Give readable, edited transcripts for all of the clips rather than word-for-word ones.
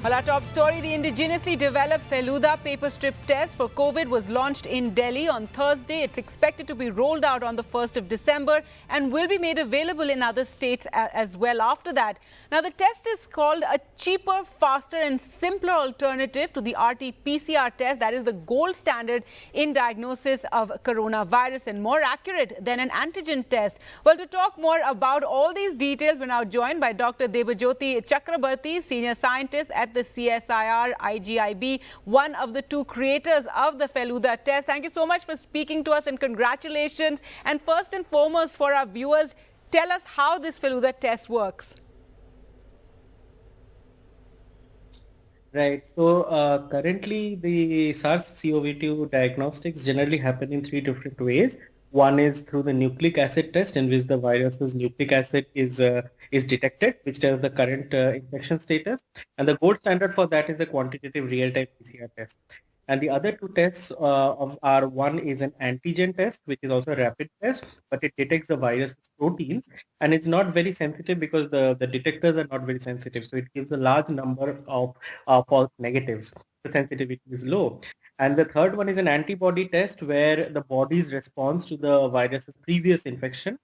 Well, our top story, the indigenously developed Feluda paper strip test for COVID was launched in Delhi on Thursday. It's expected to be rolled out on the 1st of December and will be made available in other states as well after that. Now, the test is called a cheaper, faster and simpler alternative to the RT-PCR test. That is the gold standard in diagnosis of coronavirus and more accurate than an antigen test. Well, to talk more about all these details, we're now joined by Dr. Debajyoti Chakrabarti, senior scientist at the CSIR IGIB, one of the two creators of the Feluda test. Thank you so much for speaking to us and congratulations. And first and foremost, for our viewers, tell us how this Feluda test works. Right. So currently the SARS-CoV-2 diagnostics generally happen in three different ways. One is through the nucleic acid test, in which the virus's nucleic acid is detected, which tells the current infection status. And the gold standard for that is the quantitative real-time PCR test. And the other two tests are one is an antigen test, which is also a rapid test, but it detects the virus's proteins, and it's not very sensitive because the detectors are not very sensitive. So it gives a large number of false negatives. The sensitivity is low. And the third one is an antibody test, where the body's response to the virus's previous infection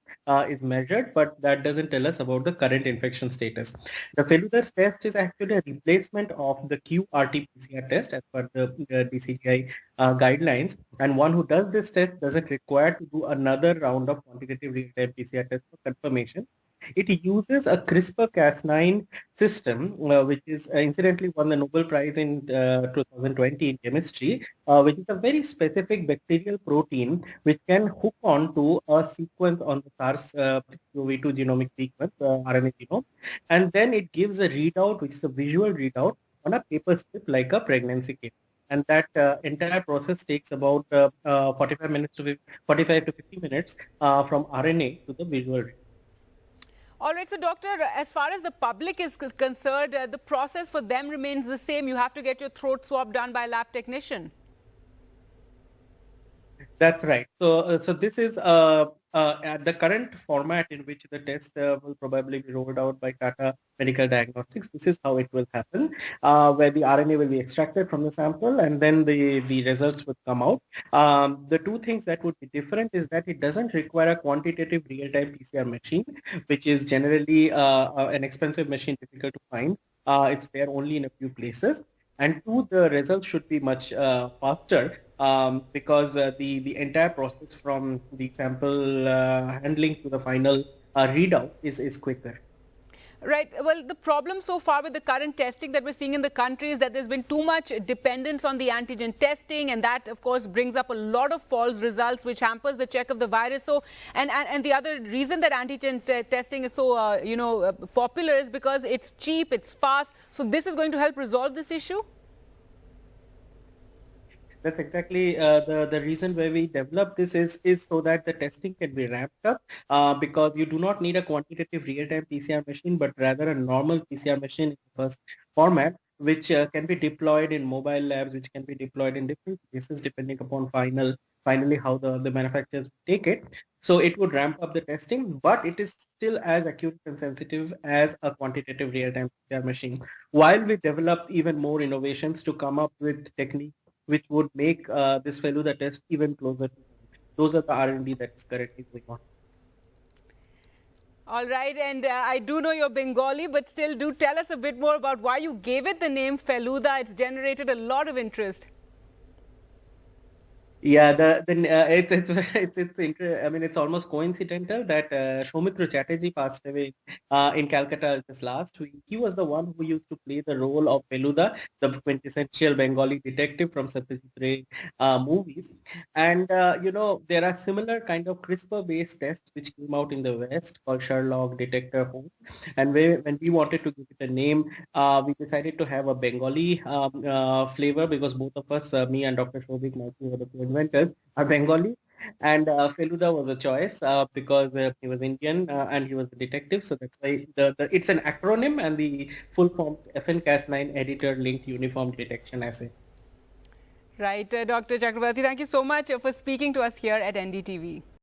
is measured, but that doesn't tell us about the current infection status. The Feluda test is actually a replacement of the qRT-PCR test as per the DCGI guidelines. And one who does this test doesn't require to do another round of quantitative real-time PCR test for confirmation. It uses a CRISPR-Cas9 system, which is incidentally won the Nobel Prize in 2020 in chemistry, which is a very specific bacterial protein which can hook on to a sequence on the SARS-CoV-2 genomic sequence, RNA genome, and then it gives a readout, which is a visual readout on a paper strip like a pregnancy kit. And that entire process takes about 45 to 50 minutes from RNA to the visual readout. All right, so doctor, as far as the public is concerned, the process for them remains the same. You have to get your throat swab done by a lab technician. That's right. So this is at the current format in which the test will probably be rolled out by Tata Medical Diagnostics. This is how it will happen, where the RNA will be extracted from the sample and then the results would come out. The two things that would be different is that it doesn't require a quantitative real-time PCR machine, which is generally an expensive machine, difficult to find. It's there only in a few places. And two, the results should be much faster because the entire process from the sample handling to the final readout is quicker. Right. Well, the problem so far with the current testing that we're seeing in the country is that there's been too much dependence on the antigen testing, and that, of course, brings up a lot of false results, which hampers the check of the virus. So, and the other reason that antigen testing is so, popular is because it's cheap, it's fast. So this is going to help resolve this issue? That's exactly the reason why we developed this is so that the testing can be ramped up because you do not need a quantitative real-time PCR machine, but rather a normal PCR machine in the first format, which can be deployed in mobile labs, which can be deployed in different places depending upon finally how the manufacturers take it. So it would ramp up the testing, but it is still as accurate and sensitive as a quantitative real-time PCR machine. While we develop even more innovations to come up with techniques which would make this Feluda test even closer to them. Those are the R&D that is currently going on. All right, and I do know you're Bengali, but still do tell us a bit more about why you gave it the name Feluda. It's generated a lot of interest. Yeah, I mean, it's almost coincidental that Soumitra Chatterjee passed away in Calcutta just last week. He was the one who used to play the role of Feluda, the quintessential Bengali detective from Satyajit Ray movies. And there are similar kind of CRISPR-based tests which came out in the West called Sherlock, Detector, Holmes. And when we wanted to give it a name, we decided to have a Bengali flavor because both of us, me and Dr. Shobik Mathi, were the inventors, are Bengali, and Feluda was a choice because he was Indian and he was a detective. So that's why it's an acronym, and the full form FN-Cas9 Editor Linked Uniform Detection Assay. Right, Dr. Chakrabarti, thank you so much for speaking to us here at NDTV.